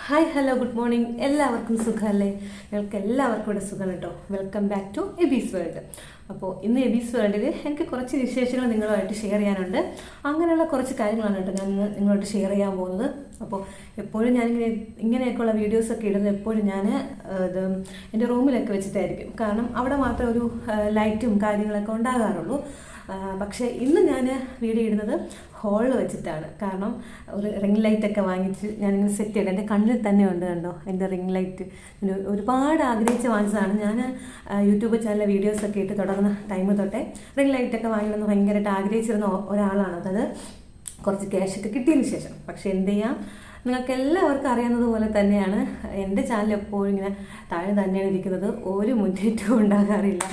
Hi hello good morning. എല്ലാവർക്കും സുഖമല്ലേ? ഞങ്ങൾക്ക് എല്ലാവർക്കും ഇവിടെ സുഖം കേട്ടോ. Welcome back to ABs world. അപ്പോൾ ഇന്ന് എബീസ് വേൾഡിൽ എനിക്ക് കുറച്ച് വിശേഷങ്ങൾ നിങ്ങളുമായിട്ട് ഷെയർ ചെയ്യാനുണ്ട്. അങ്ങനെയുള്ള കുറച്ച് കാര്യങ്ങളാണ് കേട്ടോ ഞാൻ നിങ്ങളോട് ഷെയർ ചെയ്യാൻ പോകുന്നത്. അപ്പോൾ എപ്പോഴും ഇങ്ങനെയൊക്കെയുള്ള വീഡിയോസൊക്കെ ഇടുന്നത് എപ്പോഴും ഞാൻ ഇത് എൻ്റെ റൂമിലൊക്കെ വെച്ചിട്ടായിരിക്കും. കാരണം അവിടെ മാത്രമേ ഒരു ലൈറ്റും കാര്യങ്ങളൊക്കെ ഉണ്ടാകാറുള്ളൂ. പക്ഷേ ഇന്ന് ഞാൻ വീഡിയോ ഇടുന്നത് ഹോളിൽ വെച്ചിട്ടാണ്. കാരണം ഒരു റിംഗ് ലൈറ്റൊക്കെ വാങ്ങിച്ച് ഞാനിങ്ങനെ സെറ്റ് ചെയ്യണം. എൻ്റെ കണ്ണിൽ തന്നെ ഉണ്ട് കണ്ടോ എൻ്റെ റിംഗ് ലൈറ്റ്. ഒരുപാട് ആഗ്രഹിച്ച് വാങ്ങിച്ചതാണ്. ഞാൻ യൂട്യൂബ് ചാനലിലെ വീഡിയോസൊക്കെ ഇട്ട് തുടർന്ന ടൈം തൊട്ടേ റിംഗ് ലൈറ്റൊക്കെ വാങ്ങണമെന്ന് ഭയങ്കരമായിട്ട് ആഗ്രഹിച്ചിരുന്ന ഒരാളാണ്. അത് കുറച്ച് ക്യാഷൊക്കെ കിട്ടിയതിന് ശേഷം. പക്ഷേ എന്ത് ചെയ്യാം, നിങ്ങൾക്ക് എല്ലാവർക്കും അറിയാവുന്നത് പോലെ തന്നെയാണ് എൻ്റെ ചാനൽ എപ്പോഴും ഇങ്ങനെ താഴെ തന്നെയാണ് ഇരിക്കുന്നത്. ഒരു മുന്നേറ്റവും ഉണ്ടാകാറില്ല.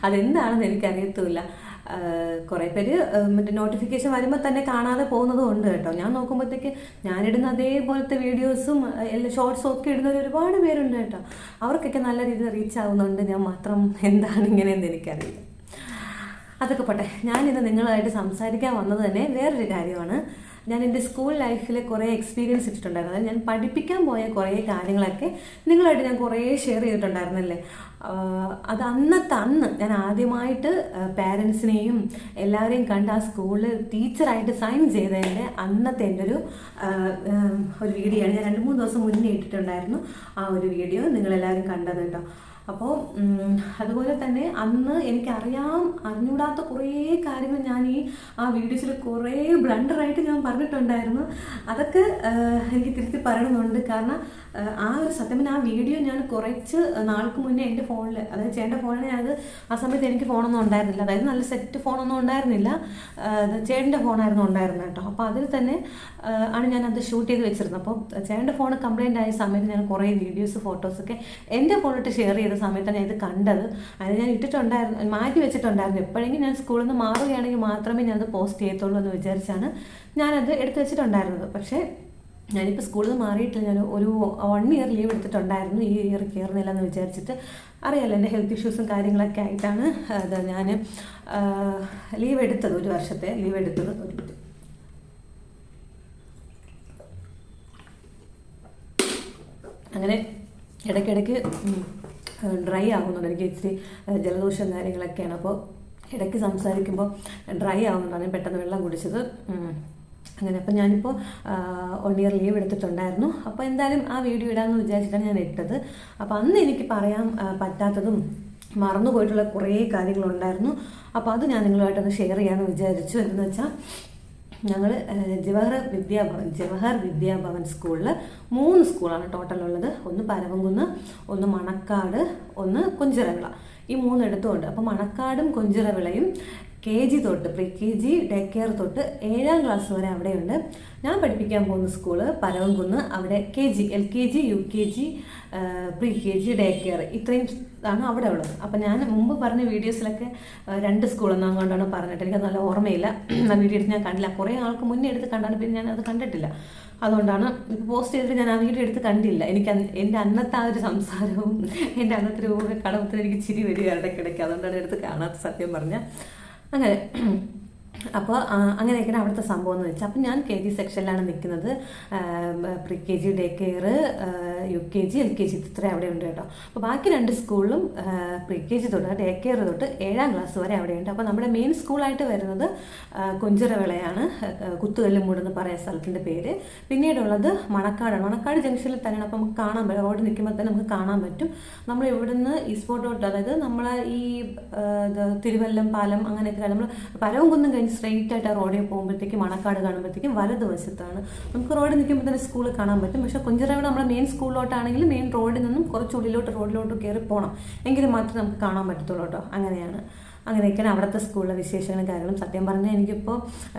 അതെന്താണെന്ന് എനിക്കറിയത്തുമില്ല. കുറേ പേര് മറ്റേ നോട്ടിഫിക്കേഷൻ വരുമ്പോൾ തന്നെ കാണാതെ പോകുന്നതും ഉണ്ട് കേട്ടോ. ഞാൻ നോക്കുമ്പോഴത്തേക്ക് ഞാനിടുന്ന അതേപോലത്തെ വീഡിയോസും എല്ലാ ഷോർട്സും ഒക്കെ ഇടുന്നവർ ഒരുപാട് പേരുണ്ട് കേട്ടോ. അവർക്കൊക്കെ നല്ല രീതിയിൽ റീച്ച് ആവുന്നുണ്ട്. ഞാൻ മാത്രം എന്താണ് ഇങ്ങനെയെന്ന് എനിക്കറിയില്ല. അതൊക്കെ പോട്ടെ. ഞാനിന്ന് നിങ്ങളായിട്ട് സംസാരിക്കാൻ വന്നത് തന്നെ വേറൊരു കാര്യമാണ്. ഞാൻ എൻ്റെ സ്കൂൾ ലൈഫിൽ കുറേ എക്സ്പീരിയൻസ് ഇട്ടിട്ടുണ്ടായിരുന്നു. അതായത് ഞാൻ പഠിപ്പിക്കാൻ പോയ കുറേ കാര്യങ്ങളൊക്കെ നിങ്ങളായിട്ട് ഞാൻ കുറേ ഷെയർ ചെയ്തിട്ടുണ്ടായിരുന്നല്ലേ. അത് അന്ന് ഞാൻ ആദ്യമായിട്ട് പാരൻസിനെയും എല്ലാവരെയും കണ്ട് ആ സ്കൂളിൽ ടീച്ചറായിട്ട് സൈൻ ചെയ്തതിൻ്റെ അന്നത്തെ എൻ്റെ ഒരു വീഡിയോ ആണ്. ഞാൻ 2-3 ദിവസം മുന്നേ ഇട്ടിട്ടുണ്ടായിരുന്നു. ആ ഒരു വീഡിയോ നിങ്ങളെല്ലാവരും കണ്ടത് കേട്ടോ. അപ്പോൾ അതുപോലെ തന്നെ അന്ന് അറിഞ്ഞൂടാത്ത കുറേ കാര്യങ്ങൾ ഞാൻ ആ വീഡിയോസിൽ കുറേ ബ്ലണ്ടറായിട്ട് ഞാൻ പറഞ്ഞിട്ടുണ്ടായിരുന്നു. അതൊക്കെ എനിക്ക് തിരുത്തി പറയണമെന്നുണ്ട്. കാരണം ആ ഒരു സത്യം ആ വീഡിയോ ഞാൻ കുറച്ച് നാൾക്ക് മുന്നേ എൻ്റെ ഫോണിൽ, അതായത് ചേട്ടൻ്റെ ഫോണിൽ ഞാനത് ആ സമയത്ത് എനിക്ക് ഫോണൊന്നും ഉണ്ടായിരുന്നില്ല. അതായത് നല്ല സെറ്റ് ഫോണൊന്നും ഉണ്ടായിരുന്നില്ല. ചേട്ടൻ്റെ ഫോണായിരുന്നു ഉണ്ടായിരുന്നത് കേട്ടോ. അപ്പോൾ അതിൽ തന്നെ ആണ് ഞാനത് ഷൂട്ട് ചെയ്ത് വെച്ചിരുന്നത്. അപ്പോൾ ചേട്ടൻ്റെ ഫോൺ കംപ്ലൈൻ്റ് ആയ സമയത്ത് ഞാൻ കുറേ വീഡിയോസ് ഫോട്ടോസൊക്കെ എൻ്റെ ഫോണിലിട്ട് ഷെയർ ചെയ്ത സമയത്താണ് ഞാൻ ഇത് കണ്ടത്. അത് ഞാൻ ഇട്ടിട്ടുണ്ടായിരുന്നു, മാറ്റി വെച്ചിട്ടുണ്ടായിരുന്നു. എപ്പോഴെങ്കിലും ഞാൻ സ്കൂളിൽ നിന്ന് മാറുകയാണെങ്കിൽ മാത്രമേ ഞാനത് പോസ്റ്റ് ചെയ്യത്തുള്ളൂ എന്ന് വിചാരിച്ചാണ് ഞാനത് എടുത്തു വെച്ചിട്ടുണ്ടായിരുന്നത്. പക്ഷേ ഞാനിപ്പോൾ സ്കൂളിൽ നിന്ന് മാറിയിട്ടില്ല. ഞാൻ ഒരു 1 ഇയർ ലീവ് എടുത്തിട്ടുണ്ടായിരുന്നു. ഈ ഇയർ കയറുന്നില്ല എന്ന് വിചാരിച്ചിട്ട്. അറിയാമല്ലോ, എൻ്റെ ഹെൽത്ത് ഇഷ്യൂസും കാര്യങ്ങളൊക്കെ ആയിട്ടാണ് അത് ഞാൻ ലീവ് എടുത്തത്. 1 വർഷത്തെ ലീവ് എടുത്തത്. അങ്ങനെ ഇടയ്ക്കിടയ്ക്ക് ഡ്രൈ ആകുന്നുണ്ട്. എനിക്ക് ഇച്ചിരി ജലദോഷം കാര്യങ്ങളൊക്കെയാണ്. അപ്പോൾ ഇടയ്ക്ക് സംസാരിക്കുമ്പോൾ ഡ്രൈ ആകുന്നുണ്ടാണ്. ഞാൻ പെട്ടെന്ന് വെള്ളം കുടിച്ചത്. അങ്ങനെ അപ്പോൾ ഞാനിപ്പോൾ 1 ഇയർ ലീവ് എടുത്തിട്ടുണ്ടായിരുന്നു. അപ്പോൾ എന്തായാലും ആ വീഡിയോ ഇടാമെന്ന് വിചാരിച്ചിട്ടാണ് ഞാൻ ഇട്ടത്. അപ്പോൾ അന്ന് എനിക്ക് പറയാൻ പറ്റാത്തതും മറന്നു പോയിട്ടുള്ള കുറേ കാര്യങ്ങളുണ്ടായിരുന്നു. അപ്പോൾ അത് ഞാൻ നിങ്ങളുമായിട്ടൊന്ന് ഷെയർ ചെയ്യാമെന്ന് വിചാരിച്ചു. എന്തെന്ന് വെച്ചാൽ ഞങ്ങൾ ജവഹർ വിദ്യാഭവൻ സ്കൂളിൽ 3 സ്കൂളാണ് ടോട്ടലുള്ളത്. ഒന്ന് പരവംകുന്ന്, ഒന്ന് മണക്കാട്, ഒന്ന് കുഞ്ചിറവിള. ഈ 3 ഇടത്തുമുണ്ട്. അപ്പോൾ മണക്കാടും കുഞ്ചിറവിളയും KG തൊട്ട് പ്രീ KG ഡേ കെയർ തൊട്ട് 7ാം ക്ലാസ് വരെ അവിടെയുണ്ട്. ഞാൻ പഠിപ്പിക്കാൻ പോകുന്ന സ്കൂള് പരവംകുന്ന്. അവിടെ KG LKG UKG pre KG day care ഇത്രയും ആണ് അവിടെ ഉള്ളത്. അപ്പം ഞാൻ മുമ്പ് പറഞ്ഞ വീഡിയോസിലൊക്കെ 2 സ്കൂളെന്ന് അങ്ങോട്ടാണ് പറഞ്ഞിട്ട് എനിക്ക് നല്ല ഓർമ്മയില്ല. ആ വീഡിയോ എടുത്ത് ഞാൻ കണ്ടില്ല. കുറേ ആൾക്ക് മുന്നേ എടുത്ത് കണ്ടാണ്, പിന്നെ ഞാൻ അത് കണ്ടിട്ടില്ല. അതുകൊണ്ടാണ് ഇപ്പോൾ പോസ്റ്റ് ചെയ്തിട്ട് ഞാൻ ആ വീഡിയോ എടുത്ത് കണ്ടില്ല. എനിക്ക് എൻ്റെ അന്നത്തെ ആ ഒരു സംസാരവും എൻ്റെ അന്നത്തെ ഒരു കടമത്തിന് എനിക്ക് ചിരി വരിക ഇടയ്ക്കിടയ്ക്ക്. അതുകൊണ്ടാണ് എടുത്ത് കാണാത്ത, സത്യം പറഞ്ഞാൽ. അങ്ങനെ അപ്പോൾ അങ്ങനെയൊക്കെയാണ് അവിടുത്തെ സംഭവം എന്ന് വെച്ചാൽ. അപ്പം ഞാൻ KG സെക്ഷനിലാണ് നിൽക്കുന്നത്. Pre KG day care, UKG LKG ഇത്ര അവിടെ ഉണ്ട് കേട്ടോ. അപ്പോൾ ബാക്കി 2 സ്കൂളിലും പ്രീ KG തൊട്ട് ഡേ കെയർ തൊട്ട് 7ാം ക്ലാസ് വരെ അവിടെയുണ്ട്. അപ്പോൾ നമ്മുടെ മെയിൻ സ്കൂളായിട്ട് വരുന്നത് കുഞ്ചിറവിളയാണ്. കുത്തുകല്ലുമൂട് എന്ന് പറയുന്ന സ്ഥലത്തിൻ്റെ പേര്. പിന്നീടുള്ളത് മണക്കാടാണ്. മണക്കാട് ജംഗ്ഷനിൽ തന്നെയാണ്. അപ്പോൾ നമുക്ക് കാണാൻ പറ്റും, റോഡ് നിൽക്കുമ്പോൾ തന്നെ നമുക്ക് കാണാൻ പറ്റും. നമ്മൾ ഇവിടുന്ന് ഈസ്റ്റ് തൊട്ട്, അതായത് നമ്മളെ ഈ തിരുവല്ലം പാലം അങ്ങനെയൊക്കെ നമ്മൾ പരവംകുന്നം കഴിഞ്ഞ് സ്ട്രെയിറ്റ് ആയിട്ട് ആ റോഡിൽ പോകുമ്പോഴത്തേക്കും മണക്കാട് കാണുമ്പോഴത്തേക്കും വലതുവശത്താണ് നമുക്ക് റോഡ് നിൽക്കുമ്പോൾ തന്നെ സ്കൂൾ കാണാൻ പറ്റും. പക്ഷേ കുഞ്ചിറവിള നമ്മുടെ മെയിൻ സ്കൂളിലോട്ടാണെങ്കിൽ മെയിൻ റോഡിൽ നിന്നും കുറച്ച് റോഡിലോട്ട് കയറി പോകണം. എങ്കിലും മാത്രമേ നമുക്ക് കാണാൻ പറ്റത്തുള്ളൂ കേട്ടോ. അങ്ങനെയൊക്കെയാണ് അവിടുത്തെ സ്കൂളിലെ വിശേഷങ്ങളും കാര്യങ്ങളും. സത്യം പറഞ്ഞാൽ എനിക്കിപ്പോൾ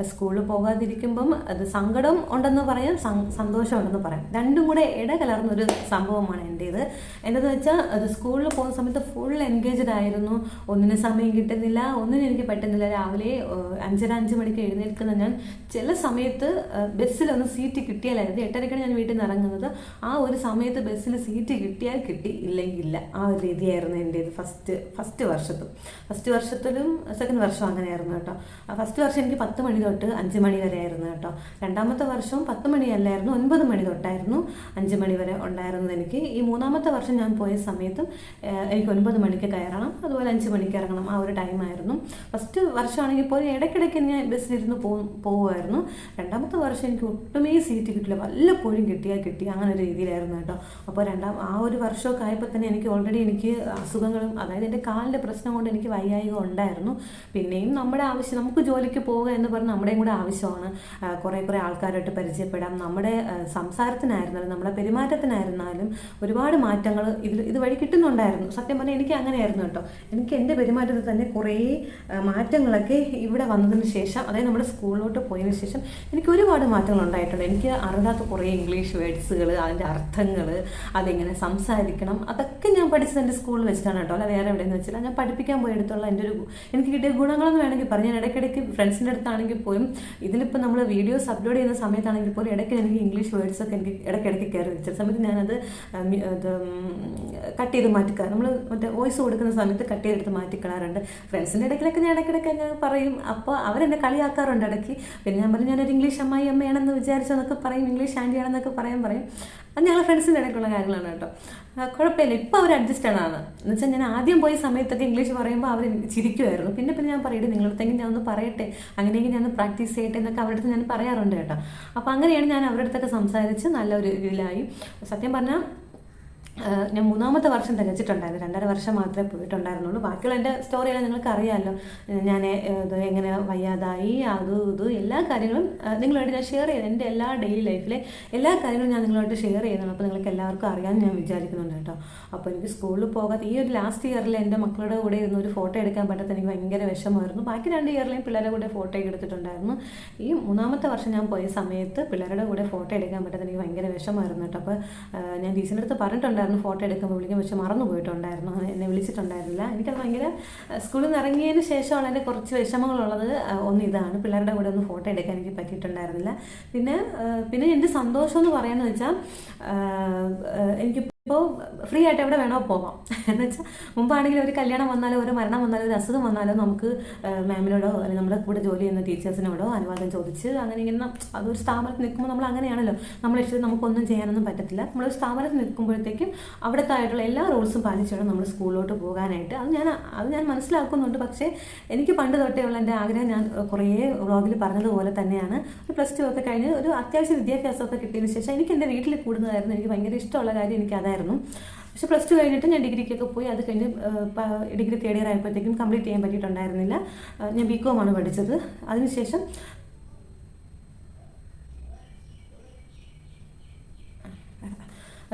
സ്കൂളിൽ പോകാതിരിക്കുമ്പം അത് സങ്കടം ഉണ്ടെന്ന് പറയാം, സന്തോഷം ഉണ്ടെന്ന് പറയാം. രണ്ടും കൂടെ ഇടകലർന്നൊരു സംഭവമാണ് എൻ്റേത്. എന്തെന്ന് വെച്ചാൽ അത് സ്കൂളിൽ പോകുന്ന സമയത്ത് ഫുൾ എൻഗേജ്ഡ് ആയിരുന്നു. ഒന്നിനും സമയം കിട്ടുന്നില്ല, ഒന്നിനും എനിക്ക് പറ്റുന്നില്ല. രാവിലെ 5:30 മണിക്ക് എഴുന്നേൽക്കുന്ന ഞാൻ ചില സമയത്ത് ബസ്സിലൊന്ന് സീറ്റ് കിട്ടിയാലായിരുന്നു. 8:30ക്കാണ് ഞാൻ വീട്ടിൽ നിന്ന് ഇറങ്ങുന്നത്. ആ ഒരു സമയത്ത് ബസ്സിൽ സീറ്റ് കിട്ടിയാൽ കിട്ടി, ഇല്ലെങ്കിൽ ഇല്ല. ആ ഒരു രീതിയായിരുന്നു എൻ്റേത് ഫസ്റ്റ് വർഷത്തും. വർഷത്തിലും സെക്കൻഡ് വർഷം അങ്ങനെയായിരുന്നു കേട്ടോ. ഫസ്റ്റ് വർഷം എനിക്ക് 10 മണി തൊട്ട് 5 മണി വരെ ആയിരുന്നു കേട്ടോ. രണ്ടാമത്തെ വർഷവും 10 മണിയല്ലായിരുന്നു, 9 മണി തൊട്ടായിരുന്നു 5 മണി വരെ ഉണ്ടായിരുന്നത് എനിക്ക്. ഈ മൂന്നാമത്തെ വർഷം ഞാൻ പോയ സമയത്തും എനിക്ക് 9 മണിക്ക് കയറണം, അതുപോലെ 5 മണിക്ക് ഇറങ്ങണം, ആ ഒരു ടൈമായിരുന്നു. ഫസ്റ്റ് വർഷമാണെങ്കിൽ പോലും ഇടയ്ക്കിടയ്ക്ക് ഞാൻ ബസ്സിലിരുന്ന് പോകുമായിരുന്നു. രണ്ടാമത്തെ വർഷം എനിക്ക് ഒട്ടുമേ സീറ്റ് കിട്ടില്ല, വല്ലപ്പോഴും കിട്ടി അങ്ങനെ ഒരു രീതിയിലായിരുന്നു കേട്ടോ. അപ്പോൾ ആ ഒരു വർഷമൊക്കെ ആയപ്പോൾ തന്നെ എനിക്ക് ഓൾറെഡി എനിക്ക് അസുഖങ്ങളും, അതായത് എൻ്റെ കാലിൻ്റെ പ്രശ്നം കൊണ്ട് എനിക്ക് വയ്യായിക ഉണ്ടായിരുന്നു. പിന്നെയും നമ്മുടെ ആവശ്യം, നമുക്ക് ജോലിക്ക് പോവുക എന്ന് പറഞ്ഞാൽ നമ്മുടെയും കൂടെ ആവശ്യമാണ്. കുറേ ആൾക്കാരായിട്ട് പരിചയപ്പെടാം. നമ്മുടെ സംസാരത്തിനായിരുന്നാലും നമ്മുടെ പെരുമാറ്റത്തിനായിരുന്നാലും ഒരുപാട് മാറ്റങ്ങൾ ഇതുവഴി കിട്ടുന്നുണ്ടായിരുന്നു. സത്യം പറഞ്ഞാൽ എനിക്ക് അങ്ങനെയായിരുന്നു കേട്ടോ. എനിക്ക് എൻ്റെ പെരുമാറ്റത്തിൽ തന്നെ കുറേ മാറ്റങ്ങളൊക്കെ ഇവിടെ വന്നതിന് ശേഷം, അതായത് നമ്മുടെ സ്കൂളിലോട്ട് പോയതിന് ശേഷം എനിക്ക് ഒരുപാട് മാറ്റങ്ങൾ ഉണ്ടായിട്ടുണ്ട്. എനിക്ക് അറിയാത്ത കുറേ ഇംഗ്ലീഷ് വേർഡ്സുകൾ, അതിൻ്റെ അർത്ഥങ്ങൾ, അതെങ്ങനെ സംസാരിക്കണം, അതൊക്കെ ഞാൻ പഠിച്ചത് എൻ്റെ സ്കൂളിൽ വെച്ചിട്ടാണ് കേട്ടോ. അല്ല വേറെ എവിടെയെന്ന് വെച്ചാൽ ഞാൻ പഠിപ്പിക്കാൻ പോയെടുത്തുള്ള എനിക്ക് കിട്ടിയ ഗുണങ്ങളെന്ന് വേണമെങ്കിൽ പറഞ്ഞു. ഞാൻ ഇടയ്ക്കിടയ്ക്ക് ഫ്രണ്ട്സിൻ്റെ അടുത്താണെങ്കിൽ പോലും, ഇതിലിപ്പോൾ നമ്മൾ വീഡിയോസ് അപ്ലോഡ് ചെയ്യുന്ന സമയത്താണെങ്കിൽ പോലും ഇടയ്ക്ക് എനിക്ക് ഇംഗ്ലീഷ് വേർഡ്സൊക്കെ എനിക്ക് ഇടയ്ക്കിടയ്ക്ക് കയറി ചില സമയത്ത് ഞാനത് കട്ട് ചെയ്ത് മാറ്റിക്കാറ്. നമ്മൾ മറ്റേ വോയിസ് കൊടുക്കുന്ന സമയത്ത് കട്ട് ചെയ്തെടുത്ത് മാറ്റിക്കളാറുണ്ട്. ഫ്രണ്ട്സിൻ്റെ ഇടയ്ക്കിലൊക്കെ ഞാൻ ഇടയ്ക്കിടയ്ക്ക് ഞാൻ പറയും. അപ്പോൾ അവരെന്നെ കളിയാക്കാറുണ്ട് ഇടയ്ക്ക്. പിന്നെ ഞാൻ പറഞ്ഞു ഞാനൊരു ഇംഗ്ലീഷ് അമ്മയാണെന്ന് വിചാരിച്ചെന്നൊക്കെ പറയും, ഇംഗ്ലീഷ് ആൻറ്റിയാണെന്നൊക്കെ പറയും. അത് ഞങ്ങൾ ഫ്രണ്ട്സിൻ്റെ ഇടയ്ക്കുള്ള കാര്യങ്ങളാണ് കേട്ടോ. കുഴപ്പമില്ല, ഇപ്പോൾ അവർ അഡ്ജസ്റ്റഡ് ആണ്. എന്ന് വെച്ചാൽ ഞാൻ ആദ്യം പോയ സമയത്തൊക്കെ ഇംഗ്ലീഷ് പറയുമ്പോൾ അവർ ചിരിക്കുമായിരുന്നു. പിന്നെ ഞാൻ പറയട്ടെ, നിങ്ങളടുത്തെങ്കിൽ ഞാൻ ഒന്ന് പറയട്ടെ, അങ്ങനെയെങ്കിൽ ഞാൻ പ്രാക്ടീസ് ചെയ്യട്ടെ എന്നൊക്കെ അവരുടെ അടുത്ത് ഞാൻ പറയാറുണ്ട് കേട്ടോ. അപ്പോൾ അങ്ങനെയാണ് ഞാൻ അവരുടെ അടുത്തൊക്കെ സംസാരിച്ച് നല്ലൊരു ഇതിലായി. സത്യം പറഞ്ഞാൽ ഞാൻ 3ാമത്തെ വർഷം തികച്ചിട്ടുണ്ടായിരുന്നു, 2.5 വർഷം മാത്രമേ പോയിട്ടുണ്ടായിരുന്നുള്ളൂ. ബാക്കിയുള്ള എൻ്റെ സ്റ്റോറിയെല്ലാം നിങ്ങൾക്ക് അറിയാമല്ലോ. ഞാൻ ഇത് എങ്ങനെ വയ്യാതായി, ഇത് എല്ലാ കാര്യങ്ങളും നിങ്ങളുമായിട്ട് ഞാൻ ഷെയർ ചെയ്തു. എൻ്റെ എല്ലാ ഡെയിലി ലൈഫിലെ എല്ലാ കാര്യങ്ങളും ഞാൻ നിങ്ങളുമായിട്ട് ഷെയർ ചെയ്യുന്നതാണ്. അപ്പോൾ നിങ്ങൾക്ക് എല്ലാവർക്കും അറിയാമെന്ന് ഞാൻ വിചാരിക്കുന്നുണ്ട് കേട്ടോ. അപ്പോൾ എനിക്ക് സ്കൂളിൽ പോകാത്ത ഈ ഒരു ലാസ്റ്റ് ഇയറിൽ എൻ്റെ മക്കളുടെ കൂടെ ഇരുന്ന് ഒരു ഫോട്ടോ എടുക്കാൻ പറ്റാത്ത എനിക്ക് ഭയങ്കര വിഷമമായിരുന്നു. ബാക്കി 2 ഇയറിലെയും പിള്ളേരുടെ കൂടെ ഫോട്ടോ എടുത്തിട്ടുണ്ടായിരുന്നു. ഈ 3ാമത്തെ വർഷം ഞാൻ പോയ സമയത്ത് പിള്ളേരുടെ കൂടെ ഫോട്ടോ എടുക്കാൻ പറ്റാത്ത എനിക്ക് ഭയങ്കര വിഷമമായിരുന്നു കേട്ടോ. അപ്പോൾ ഞാൻ ടീച്ചറിൻ്റെ അടുത്ത് പറഞ്ഞിട്ടുണ്ടായിരുന്നു ഫോട്ടോ എടുക്കുമ്പോൾ വിളിക്കും, പക്ഷെ മറന്നു പോയിട്ടുണ്ടായിരുന്നു, എന്നെ വിളിച്ചിട്ടുണ്ടായിരുന്നില്ല. എനിക്കത് ഭയങ്കര സ്കൂളിൽ നിന്ന് ഇറങ്ങിയതിന് ശേഷമാണ് എൻ്റെ കുറച്ച് വിഷമങ്ങളുള്ളത്. ഇതാണ്, പിള്ളേരുടെ കൂടെ ഒന്ന് ഫോട്ടോ എടുക്കാൻ എനിക്ക് പറ്റിയിട്ടുണ്ടായിരുന്നില്ല. പിന്നെ എൻ്റെ സന്തോഷം എന്ന് പറയാമെന്ന് വെച്ചാൽ എനിക്കിപ്പോൾ ഫ്രീ ആയിട്ട് എവിടെ വേണോ പോകാം. എന്ന് വെച്ചാൽ മുമ്പാണെങ്കിൽ ഒരു കല്യാണം വന്നാലോ ഒരു മരണം വന്നാലോ ഒരു അസുഖം വന്നാലോ നമുക്ക് മാമിനോടോ അല്ലെങ്കിൽ നമ്മുടെ കൂടെ ജോലി ചെയ്യുന്ന ടീച്ചേഴ്സിനോടോ അനുവാദം ചോദിച്ച് അങ്ങനെ ഇങ്ങനെ അതൊരു സ്ഥാപനത്തിൽ നിൽക്കുമ്പോൾ നമ്മൾ അങ്ങനെയാണല്ലോ, നമ്മളിഷ്ടത്തിൽ നമുക്കൊന്നും ചെയ്യാനൊന്നും പറ്റത്തില്ല. നമ്മളൊരു സ്ഥാപനത്തിൽ നിൽക്കുമ്പോഴത്തേക്കും അവിടുത്തെ ആയിട്ടുള്ള എല്ലാ റൂൾസും പാലിച്ച് വേണം നമ്മൾ സ്കൂളിലോട്ട് പോകാനായിട്ട്. അത് ഞാൻ മനസ്സിലാക്കുന്നുണ്ട്. പക്ഷേ എനിക്ക് പണ്ട് തൊട്ടേ ഉള്ള എൻ്റെ ആഗ്രഹം ഞാൻ കുറേ വ്ളോഗിൽ പറഞ്ഞതുപോലെ തന്നെയാണ്. ഒരു +2 ഒക്കെ കഴിഞ്ഞ് ഒരു അത്യാവശ്യ വിദ്യാഭ്യാസമൊക്കെ കിട്ടിയതിന് ശേഷം എനിക്ക് എൻ്റെ വീട്ടിൽ കൂടുന്നതായിരുന്നു എനിക്ക് ഭയങ്കര ഇഷ്ടമുള്ള കാര്യം. എനിക്കതായിരുന്നു. പക്ഷെ +2 കഴിഞ്ഞിട്ട് ഞാൻ ഡിഗ്രിക്കൊക്കെ പോയി. അത് കഴിഞ്ഞ് ഡിഗ്രി 3rd ഇയർ ആയപ്പോഴത്തേക്കും കംപ്ലീറ്റ് ചെയ്യാൻ പറ്റിയിട്ടുണ്ടായിരുന്നില്ല. ഞാൻ BCom ആണ് പഠിച്ചത്. അതിനുശേഷം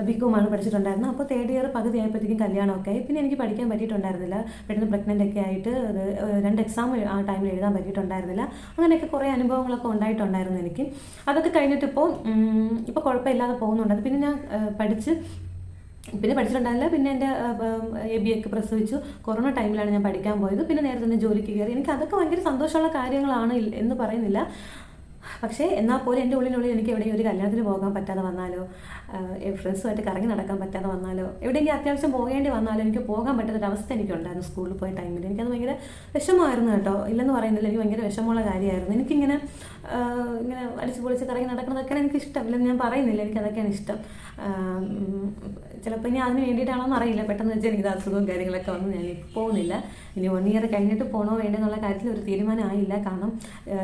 BCom ആണ് പഠിച്ചിട്ടുണ്ടായിരുന്നത്. അപ്പോൾ 3rd ഇയർ പകുതി ആയപ്പോഴത്തേക്കും കല്യാണമൊക്കെ ആയി. പിന്നെ എനിക്ക് പഠിക്കാൻ പറ്റിയിട്ടുണ്ടായിരുന്നില്ല. പെട്ടെന്ന് പ്രഗ്നൻ്റ് ഒക്കെ ആയിട്ട് 2 എക്സാം ആ ടൈമിൽ എഴുതാൻ പറ്റിയിട്ടുണ്ടായിരുന്നില്ല. അങ്ങനെയൊക്കെ കുറേ അനുഭവങ്ങളൊക്കെ ഉണ്ടായിട്ടുണ്ടായിരുന്നു എനിക്ക്. അതൊക്കെ കഴിഞ്ഞിട്ട് ഇപ്പോൾ കുഴപ്പമില്ലാതെ പോകുന്നുണ്ട്. പിന്നെ ഞാൻ പഠിച്ചിട്ടുണ്ടായില്ല. പിന്നെ എൻ്റെ ABA ഒക്കെ പ്രസവിച്ചു. കൊറോണ ടൈമിലാണ് ഞാൻ പഠിക്കാൻ പോയത്. പിന്നെ നേരത്തെ തന്നെ ജോലിക്ക് കയറി. എനിക്ക് അതൊക്കെ ഭയങ്കര സന്തോഷമുള്ള കാര്യങ്ങളാണ് എന്ന് പറയുന്നില്ല. പക്ഷേ എന്നാൽ പോലും എൻ്റെ ഉള്ളിനുള്ളിൽ എനിക്ക് എവിടെയും ഒരു കല്യാണത്തിന് പോകാൻ പറ്റാതെ വന്നാലോ, ഫ്രണ്ട്സുമായിട്ട് കറങ്ങി നടക്കാൻ പറ്റാതെ വന്നാലോ, എവിടെയെങ്കിലും അത്യാവശ്യം പോകേണ്ടി വന്നാലോ എനിക്ക് പോകാൻ പറ്റാത്തൊരവസ്ഥ എനിക്കുണ്ടായിരുന്നു സ്കൂളിൽ പോയ ടൈമിൽ. എനിക്കത് ഭയങ്കര വിഷമമായിരുന്നു കേട്ടോ. ഇല്ലെന്ന് പറയുന്നില്ല, എനിക്ക് ഭയങ്കര വിഷമമുള്ള കാര്യമായിരുന്നു. ഇങ്ങനെ അടിച്ച് പൊളിച്ച് കറങ്ങി നടക്കുന്നതൊക്കെയാണ് എനിക്കിഷ്ടം. ഇല്ലെന്ന് ഞാൻ പറയുന്നില്ല, എനിക്കതൊക്കെയാണ് ഇഷ്ടം. ചിലപ്പോൾ ഇനി അതിന് വേണ്ടിയിട്ടാണോന്ന് അറിയില്ല, പെട്ടെന്ന് വെച്ചാൽ എനിക്ക് അസുഖവും കാര്യങ്ങളൊക്കെ വന്നു ഞാൻ പോകുന്നില്ല. ഇനി 1 ഇയർ കഴിഞ്ഞിട്ട് പോകണോ വേണ്ടെന്നുള്ള കാര്യത്തിൽ ഒരു തീരുമാനമായില്ല. കാരണം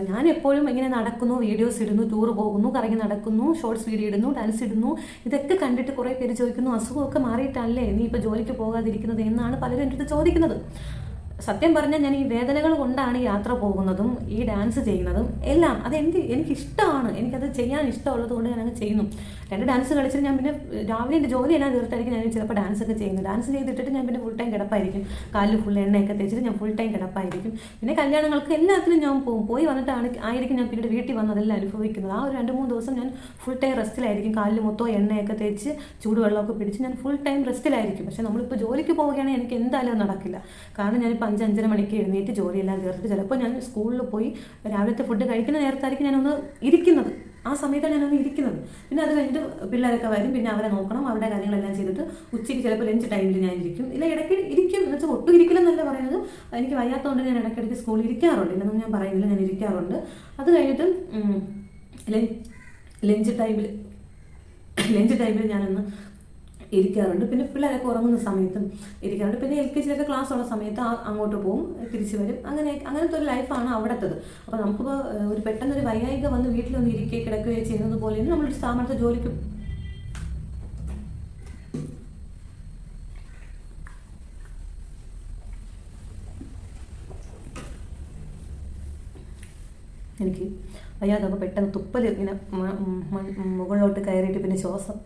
ഞാൻ എപ്പോഴും ഇങ്ങനെ നടക്കുന്നു, വീഡിയോസ് ഇടുന്നു, ടൂർ പോകുന്നു, കറങ്ങി നടക്കുന്നു, ഷോർട്സ് വീഡിയോ ഇടുന്നു, ഡാൻസ് ഇടുന്നു. ഇതൊക്കെ കണ്ടിട്ട് കുറേ പേര് ചോദിക്കുന്നു, അസുഖമൊക്കെ മാറിയിട്ടല്ലേ നീ ഇപ്പോൾ ജോലിക്ക് പോകാതിരിക്കുന്നത് എന്നാണ് പലരും എൻ്റെ അടുത്ത് ചോദിക്കുന്നത്. സത്യം പറഞ്ഞാൽ ഞാൻ ഈ വേദനകൾ കൊണ്ടാണ് യാത്ര പോകുന്നതും ഈ ഡാൻസ് ചെയ്യുന്നതും എല്ലാം. എനിക്കിഷ്ടമാണ്, എനിക്കത് ചെയ്യാൻ ഇഷ്ടമുള്ളത് കൊണ്ട് ഞാനത് ചെയ്യുന്നു. 2 ഡാൻസ് കളിച്ചിട്ട് ഞാൻ പിന്നെ രാവിലെ എൻ്റെ ജോലിയെല്ലാം തീർത്തായിരിക്കും ഞാൻ ചിലപ്പോൾ ഡാൻസൊക്കെ ചെയ്യുന്നത്. ഡാൻസ് ചെയ്തിട്ടിട്ട് ഞാൻ പിന്നെ ഫുൾ ടൈം കിടപ്പായിരിക്കും. കാലിൽ ഫുൾ എണ്ണയൊക്കെ തേച്ചിട്ട് ഞാൻ ഫുൾ ടൈം കിടപ്പായിരിക്കും. പിന്നെ കല്യാണങ്ങൾക്ക് എല്ലാത്തിനും ഞാൻ പോയി വന്നിട്ടായിരിക്കും ഞാൻ പിന്നീട് വീട്ടിൽ വന്നതെല്ലാം അനുഭവിക്കുന്നത്. ആ ഒരു 2-3 ദിവസം ഞാൻ ഫുൾ ടൈം റെസ്റ്റിലായിരിക്കും. കാലിൽ മൊത്തം എണ്ണയൊക്കെ തേച്ച് ചൂടുവെള്ളമൊക്കെ പിടിച്ച് ഞാൻ ഫുൾ ടൈം റെസ്റ്റിലായിരിക്കും. പക്ഷേ നമ്മളിപ്പോൾ ജോലിക്ക് പോവുകയാണെങ്കിൽ എനിക്ക് എന്തായാലും നടക്കില്ല. കാരണം ഞാനിപ്പോൾ 5-5:30 മണിക്ക് എഴുന്നേറ്റ് ജോലിയെല്ലാം തീർത്തിട്ട് ചിലപ്പോൾ ഞാൻ സ്കൂളിൽ പോയി രാവിലത്തെ ഫുഡ് കഴിക്കുന്ന നേരത്തായിരിക്കും ഞാനൊന്ന് ഇരിക്കുന്നത്. ആ സമയത്താണ് ഞാനൊന്ന് ഇരിക്കുന്നത്. പിന്നെ അത് കഴിഞ്ഞിട്ട് പിള്ളേരൊക്കെ വരും, പിന്നെ അവരെ നോക്കണം, അവരുടെ കാര്യങ്ങളെല്ലാം ചെയ്തിട്ട് ഉച്ചയ്ക്ക് ചിലപ്പോൾ ലഞ്ച് ടൈമിൽ ഞാൻ ഇരിക്കും. ഇല്ല ഇടയ്ക്ക് ഇരിക്കും എന്ന് വെച്ചാൽ ഒട്ടും ഇരിക്കില്ലെന്നല്ല പറയുന്നത്, എനിക്ക് വയ്യാത്തതുകൊണ്ട് ഞാൻ ഇടയ്ക്കിടയ്ക്ക് സ്കൂളിൽ ഇരിക്കാറുണ്ട്, ഇല്ലെന്നൊന്നും ഞാൻ പറയുന്നില്ല, ഞാൻ ഇരിക്കാറുണ്ട്. അത് കഴിഞ്ഞിട്ട് ലഞ്ച് ടൈമിൽ ഞാനൊന്ന് ഇരിക്കാറുണ്ട്. പിന്നെ പിള്ളേരൊക്കെ ഉറങ്ങുന്ന സമയത്തും ഇരിക്കാറുണ്ട്. പിന്നെ LKG ക്ലാസ് ഉള്ള സമയത്ത് അങ്ങോട്ട് പോകും, തിരിച്ചു വരും. അങ്ങനത്തെ ഒരു ലൈഫാണ് അവിടത്തത്. അപ്പോൾ നമുക്കിപ്പോൾ ഒരു പെട്ടെന്നൊരു വൈകായിക വന്ന് വീട്ടിലൊന്ന് ഇരിക്കുകയോ കിടക്കുകയോ ചെയ്യുന്നത് പോലെ നമ്മളൊരു സ്ഥാപനത്തെ ജോലിക്ക് എനിക്ക് വയ്യാതെ പെട്ടെന്ന് തുപ്പൽ ഇങ്ങനെ മുകളിലോട്ട് കയറിയിട്ട് പിന്നെ ശ്വാസം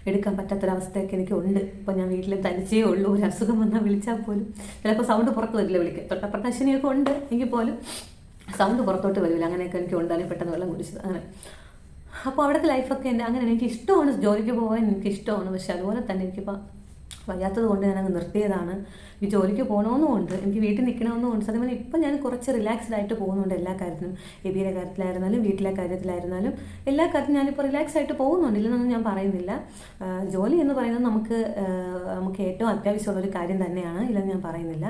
എടുക്കാൻ പറ്റാത്തൊരവസ്ഥയൊക്കെ എനിക്ക് ഉണ്ട്. ഇപ്പോൾ ഞാൻ വീട്ടിൽ തനിച്ചേ ഉള്ളൂ. ഒരു അസുഖം വന്നാൽ വിളിച്ചാൽ പോലും ചിലപ്പോൾ സൗണ്ട് പുറത്ത് വരില്ല, വിളിക്കുക തൊട്ടപ്പുറത്ത് അശ്വിനിയൊക്കെ ഉണ്ട്, എങ്കിൽ പോലും സൗണ്ട് പുറത്തോട്ട് വരില്ല. അങ്ങനെയൊക്കെ എനിക്ക് ഉണ്ട്, അല്ലെങ്കിൽ പെട്ടെന്ന് വെള്ളം കുടിച്ചത് അങ്ങനെ. അപ്പോൾ അവിടുത്തെ ലൈഫൊക്കെ എൻ്റെ അങ്ങനെ എനിക്ക് ഇഷ്ടമാണ്, ജോലിക്ക് പോകാൻ എനിക്ക് ഇഷ്ടമാണ്. പക്ഷെ അതുപോലെ തന്നെ എനിക്കിപ്പോൾ വയ്യാത്തത് കൊണ്ട് ഞാനങ്ങ് നിർത്തിയതാണ്. ഈ ജോലിക്ക് പോകണമെന്നുമുണ്ട്, എനിക്ക് വീട്ടിൽ നിൽക്കണമെന്നുമുണ്ട്. സത്യം ഇപ്പം ഞാൻ കുറച്ച് റിലാക്സ്ഡ് ആയിട്ട് പോകുന്നുണ്ട് എല്ലാ കാര്യത്തിലും. എബിയുടെ കാര്യത്തിലായിരുന്നാലും വീട്ടിലെ കാര്യത്തിലായിരുന്നാലും എല്ലാ കാര്യത്തിലും ഞാനിപ്പോൾ റിലാക്സ് ആയിട്ട് പോകുന്നുണ്ട്, ഇല്ലെന്നൊന്നും ഞാൻ പറയുന്നില്ല. ജോലി എന്ന് പറയുന്നത് നമുക്ക് ഏറ്റവും അത്യാവശ്യമുള്ളൊരു കാര്യം തന്നെയാണ്, ഇല്ലെന്ന് ഞാൻ പറയുന്നില്ല.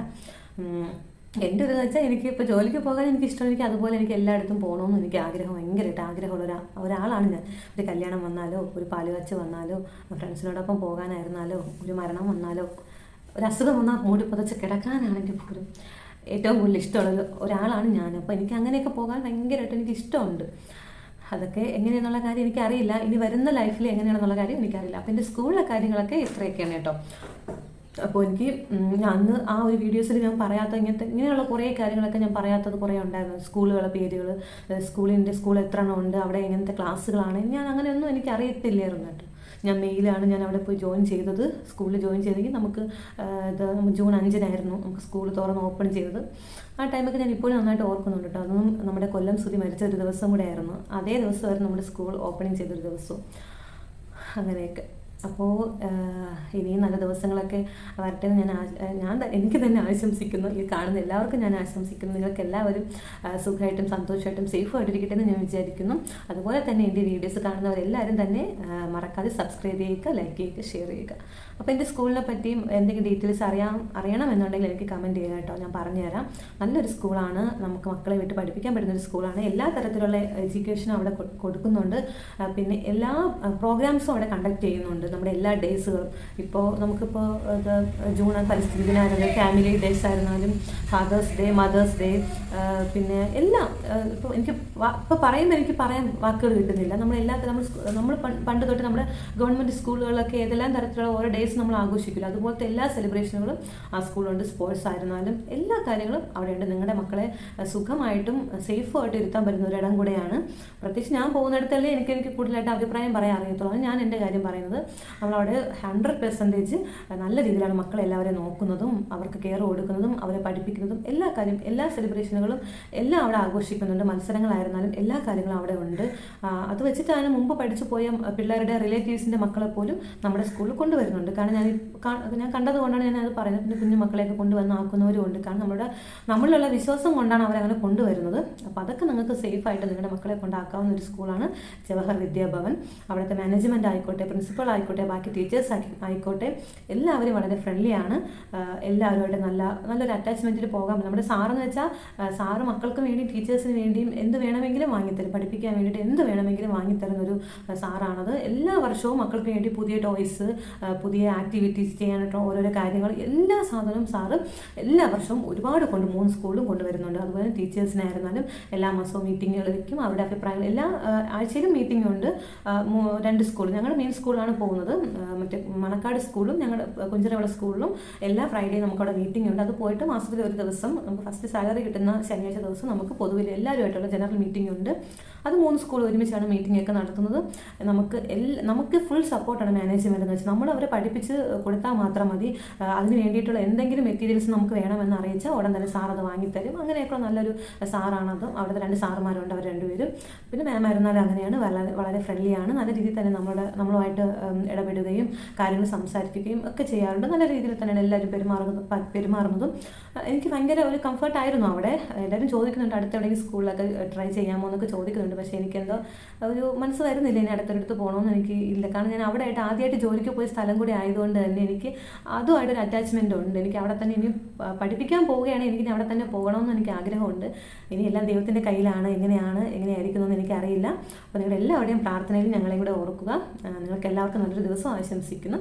എൻ്റെ ഒരു വെച്ചാൽ എനിക്ക് ഇപ്പോൾ ജോലിക്ക് പോകാൻ എനിക്ക് ഇഷ്ടമാണ്, എനിക്ക് അതുപോലെ എനിക്ക് എല്ലായിടത്തും പോകണമെന്ന് എനിക്ക് ആഗ്രഹം, ഭയങ്കരമായിട്ട് ആഗ്രഹമുള്ള ഒരാളാണ് ഞാൻ. ഒരു കല്യാണം വന്നാലോ, ഒരു പാലുകാച്ച് വന്നാലോ, ഫ്രണ്ട്സിനോടൊപ്പം പോകാനായിരുന്നാലോ, ഒരു മരണം വന്നാലോ, ഒരു അസുഖം വന്നാൽ മൂടി പുതച്ച് കിടക്കാനാണെങ്കിൽ പോലും ഏറ്റവും കൂടുതൽ ഇഷ്ടമുള്ള ഒരാളാണ് ഞാൻ. അപ്പോൾ എനിക്ക് അങ്ങനെയൊക്കെ പോകാൻ ഭയങ്കരമായിട്ട് എനിക്ക് ഇഷ്ടമുണ്ട്. അതൊക്കെ എങ്ങനെയാണെന്നുള്ള കാര്യം എനിക്കറിയില്ല, ഇനി വരുന്ന ലൈഫിൽ എങ്ങനെയാണെന്നുള്ള കാര്യം എനിക്കറിയില്ല. അപ്പോൾ എൻ്റെ സ്കൂളിലെ കാര്യങ്ങളൊക്കെ ഇത്രയൊക്കെയാണ് കേട്ടോ. അപ്പോൾ എനിക്ക് അന്ന് ആ ഒരു വീഡിയോസിൽ ഞാൻ പറയാത്ത ഇങ്ങനെയുള്ള കുറേ കാര്യങ്ങളൊക്കെ ഞാൻ പറയാത്തത് കുറേ ഉണ്ടായിരുന്നു. സ്കൂളുകളുടെ പേരുകൾ, സ്കൂൾ എത്ര എണ്ണം ഉണ്ട്, അവിടെ എങ്ങനത്തെ ക്ലാസ്സുകളാണ്, ഞാൻ അങ്ങനെയൊന്നും എനിക്ക് അറിയത്തില്ലായിരുന്നു കേട്ടോ. ഞാൻ മെയിലാണ് ഞാൻ അവിടെ പോയി ജോയിൻ ചെയ്തത്. സ്കൂളിൽ ജോയിൻ ചെയ്തെങ്കിൽ നമുക്ക് ജൂൺ 5-നായിരുന്നു നമുക്ക് സ്കൂൾ തുറന്ന് ഓപ്പൺ ചെയ്തത്. ആ ടൈമൊക്കെ ഞാൻ ഇപ്പോഴും നന്നായിട്ട് ഓർക്കുന്നുണ്ട് കേട്ടോ. അതൊന്നും നമ്മുടെ കൊല്ലം സുധി മരിച്ച ഒരു ദിവസം കൂടെ ആയിരുന്നു. അതേ ദിവസമായിരുന്നു നമ്മുടെ സ്കൂൾ ഓപ്പണിങ് ചെയ്തൊരു ദിവസവും. അങ്ങനെയൊക്കെ. അപ്പോൾ ഇനിയും നല്ല ദിവസങ്ങളൊക്കെ വരട്ടെ എന്ന് ഞാൻ എനിക്ക് തന്നെ ആശംസിക്കുന്നു. ഈ കാണുന്ന എല്ലാവർക്കും ഞാൻ ആശംസിക്കുന്നു. നിങ്ങൾക്ക് എല്ലാവരും സുഖമായിട്ടും സന്തോഷമായിട്ടും സേഫായിട്ടിരിക്കട്ടെ എന്ന് ഞാൻ വിചാരിക്കുന്നു. അതുപോലെ തന്നെ എൻ്റെ വീഡിയോസ് കാണുന്നവരെല്ലാവരും തന്നെ മറക്കാതെ സബ്സ്ക്രൈബ് ചെയ്യുക, ലൈക്ക് ചെയ്യുക, ഷെയർ ചെയ്യുക. അപ്പോൾ എൻ്റെ സ്കൂളിനെ പറ്റിയും എന്തെങ്കിലും ഡീറ്റെയിൽസ് അറിയണമെന്നുണ്ടെങ്കിൽ എനിക്ക് കമൻറ്റ് ചെയ്യുക കേട്ടോ, ഞാൻ പറഞ്ഞുതരാം. നല്ലൊരു സ്കൂളാണ്, നമുക്ക് മക്കളെ വിട്ട് പഠിപ്പിക്കാൻ പറ്റുന്നൊരു സ്കൂളാണ്. എല്ലാ തരത്തിലുള്ള എഡ്യൂക്കേഷനും അവിടെ കൊടുക്കുന്നുണ്ട്. പിന്നെ എല്ലാ പ്രോഗ്രാംസും അവിടെ കണ്ടക്ട് ചെയ്യുന്നുണ്ട്, നമ്മുടെ എല്ലാ ഡേയ്സുകളും. ഇപ്പോൾ നമുക്കിപ്പോൾ ജൂൺ പരിസ്ഥിതി ദിനമായിരുന്നാലും ഫാമിലി ഡേയ്സ് ആയിരുന്നാലും ഫാദേഴ്സ് ഡേ, മദേഴ്സ് ഡേ, പിന്നെ എല്ലാം. ഇപ്പോൾ ഇപ്പോൾ പറയുമ്പോൾ എനിക്ക് പറയാൻ വാക്കുകൾ കിട്ടുന്നില്ല. നമ്മൾ പണ്ട് തൊട്ട് നമ്മുടെ ഗവൺമെൻറ് സ്കൂളുകളിലൊക്കെ ഏതെല്ലാം തരത്തിലുള്ള ഓരോ ഡേയ്സ് നമ്മൾ ആഘോഷിക്കില്ല, അതുപോലത്തെ എല്ലാ സെലിബ്രേഷനുകളും ആ സ്കൂളുണ്ട്. സ്പോർട്സ് ആയിരുന്നാലും എല്ലാ കാര്യങ്ങളും അവിടെയുണ്ട്. നിങ്ങളുടെ മക്കളെ സുഖമായിട്ടും സേഫുമായിട്ടും ഇരുത്താൻ പറ്റുന്ന ഒരിടം കൂടെയാണ്. പ്രത്യേകിച്ച് ഞാൻ പോകുന്നിടത്തല്ലേ എനിക്ക് കൂടുതലായിട്ട് അഭിപ്രായം പറയാൻ അറിയത്തുള്ളൂ. ഞാൻ എൻ്റെ കാര്യം പറയുന്നത്, നമ്മളവിടെ 100% നല്ല രീതിയിലാണ് മക്കളെ എല്ലാവരെയും നോക്കുന്നതും അവർക്ക് കെയർ കൊടുക്കുന്നതും അവരെ പഠിപ്പിക്കുന്നതും എല്ലാ സെലിബ്രേഷനുകളും എല്ലാം അവിടെ ആഘോഷിക്കുന്നുണ്ട്. മത്സരങ്ങളായിരുന്നാലും എല്ലാ കാര്യങ്ങളും അവിടെ ഉണ്ട്. അത് വെച്ചിട്ടാണ് മുമ്പ് പഠിച്ചു പോയ പിള്ളേരുടെ റിലേറ്റീവ്സിൻ്റെ മക്കളെ പോലും നമ്മുടെ സ്കൂളിൽ കൊണ്ടുവരുന്നുണ്ട്. കാരണം ഞാൻ കണ്ടതുകൊണ്ടാണ് ഞാനത് പറയുന്നത്. പിന്നെ കുഞ്ഞു മക്കളെയൊക്കെ കൊണ്ടുവന്ന് ആക്കുന്നവരും ഉണ്ട്. കാരണം നമ്മളിലുള്ള വിശ്വാസം കൊണ്ടാണ് അവരങ്ങനെ കൊണ്ടുവരുന്നത്. അപ്പോൾ അതൊക്കെ നിങ്ങൾക്ക് സേഫായിട്ട് നിങ്ങളുടെ മക്കളെ കൊണ്ടാക്കാവുന്ന ഒരു സ്കൂളാണ് ജവഹർ വിദ്യാഭവൻ. അവിടുത്തെ മാനേജ്മെൻറ്റ് ആയിക്കോട്ടെ, പ്രിൻസിപ്പൾ ആയിക്കോട്ടെ, ബാക്കി ടീച്ചേഴ്സ് ആയിക്കോട്ടെ, എല്ലാവരും വളരെ ഫ്രണ്ട്ലി ആണ്. എല്ലാവരുമായിട്ട് നല്ലൊരു അറ്റാച്ച്മെൻറ്റിൽ പോകാൻ. നമ്മുടെ സാറെന്ന് വെച്ചാൽ സാറ് മക്കൾക്ക് വേണ്ടി ടീച്ചേഴ്സിന് വേണ്ടിയും എന്ത് വേണമെങ്കിലും വാങ്ങിത്തരും, പഠിപ്പിക്കാൻ വേണ്ടിയിട്ട് എന്ത് വേണമെങ്കിലും വാങ്ങിത്തരുന്ന ഒരു സാറാണത്. എല്ലാ വർഷവും മക്കൾക്ക് വേണ്ടി പുതിയ ടോയ്സ്, പുതിയ ആക്ടിവിറ്റീസ് ചെയ്യാനായിട്ട് ഓരോരോ കാര്യങ്ങൾ, എല്ലാ സാധനവും സാറ് എല്ലാ വർഷവും ഒരുപാട് 3 സ്കൂളിലും കൊണ്ടുവരുന്നുണ്ട്. അതുപോലെ ടീച്ചേഴ്സിനായിരുന്നാലും എല്ലാ മാസവും മീറ്റിങ്ങുകൾ വയ്ക്കും. അവരുടെ അഭിപ്രായങ്ങൾ എല്ലാ ആഴ്ചയിലും മീറ്റിംഗ് ഉണ്ട്. 2 സ്കൂൾ, ഞങ്ങളുടെ മെയിൻ സ്കൂളാണ് പോകുന്നത്. മറ്റേ മണക്കാട് സ്കൂളും ഞങ്ങളുടെ കുഞ്ചിറവിള സ്കൂളിലും എല്ലാ ഫ്രൈഡേ നമുക്കവിടെ മീറ്റിംഗ് ഉണ്ട്. അത് പോയിട്ട് മാസത്തിൽ ഒരു ദിവസം നമുക്ക് ഫസ്റ്റ് സാലറി കിട്ടുന്ന ശനിയാഴ്ച ദിവസം നമുക്ക് പൊതുവിൽ എല്ലാവരുമായിട്ടുള്ള ജനറൽ മീറ്റിംഗ് ഉണ്ട്. അത് 3 സ്കൂൾ ഒരുമിച്ചാണ് മീറ്റിംഗ് ഒക്കെ നടത്തുന്നത്. നമുക്ക് ഫുൾ സപ്പോർട്ടാണ് മാനേജ്മെൻറ്റ് എന്ന് വെച്ചാൽ. നമ്മൾ അവരെ പഠിപ്പിച്ച് കൊടുത്താൽ മാത്രം മതി. അതിന് വേണ്ടിയിട്ടുള്ള എന്തെങ്കിലും മെറ്റീരിയൽസ് നമുക്ക് വേണമെന്ന് അറിയിച്ചാൽ ഉടൻ തന്നെ സാർ അത് വാങ്ങിത്തരും. അങ്ങനെയൊക്കെ നല്ലൊരു സാറാണത്. അവിടുത്തെ 2 സാറുമാരുണ്ട്, അവർ 2 പേരും. പിന്നെ മാം ആയിരുന്നാലും അങ്ങനെയാണ്, വളരെ ഫ്രണ്ട്ലിയാണ്. നല്ല രീതിയിൽ തന്നെ നമ്മളുമായിട്ട് ഇടപെടുകയും കാര്യങ്ങൾ സംസാരിക്കുകയും ഒക്കെ ചെയ്യാറുണ്ട്. നല്ല രീതിയിൽ തന്നെയാണ് എല്ലാവരും പെരുമാറുന്നതും. എനിക്ക് ഭയങ്കര ഒരു കംഫർട്ടായിരുന്നു അവിടെ. എല്ലാവരും ചോദിക്കുന്നുണ്ട് അടുത്തെവിടെയെങ്കിലും സ്കൂളിലൊക്കെ ട്രൈ ചെയ്യാമോ എന്നൊക്കെ ചോദിക്കുന്നുണ്ട്. പക്ഷേ എനിക്കെന്തോ ഒരു മനസ്സ് വരുന്നില്ല ഇനി അടുത്തടുത്ത് പോകണമെന്ന് എനിക്ക് ഇല്ല. കാരണം ഞാൻ അവിടെ ആദ്യമായിട്ട് ജോലിക്ക് പോയ സ്ഥലം കൂടി ആയതുകൊണ്ട് തന്നെ എനിക്ക് അതുമായിട്ടൊരു അറ്റാച്ച്മെൻ്റ് ഉണ്ട്. എനിക്ക് അവിടെ തന്നെ ഇനി പഠിപ്പിക്കാൻ പോവുകയാണെങ്കിൽ എനിക്ക് അവിടെ തന്നെ പോകണമെന്ന് എനിക്ക് ആഗ്രഹമുണ്ട്. ഇനി എല്ലാം ദൈവത്തിൻ്റെ കയ്യിലാണ്. എങ്ങനെയായിരിക്കുമെന്ന് എനിക്കറിയില്ല. അപ്പോൾ നിങ്ങളുടെ എല്ലാവരുടെയും പ്രാർത്ഥനയിൽ ഞങ്ങളെ കൂടെ ഓർക്കുക. നിങ്ങൾക്ക് എല്ലാവർക്കും നല്ലൊരു ദിവസം ആശംസിക്കുന്നു.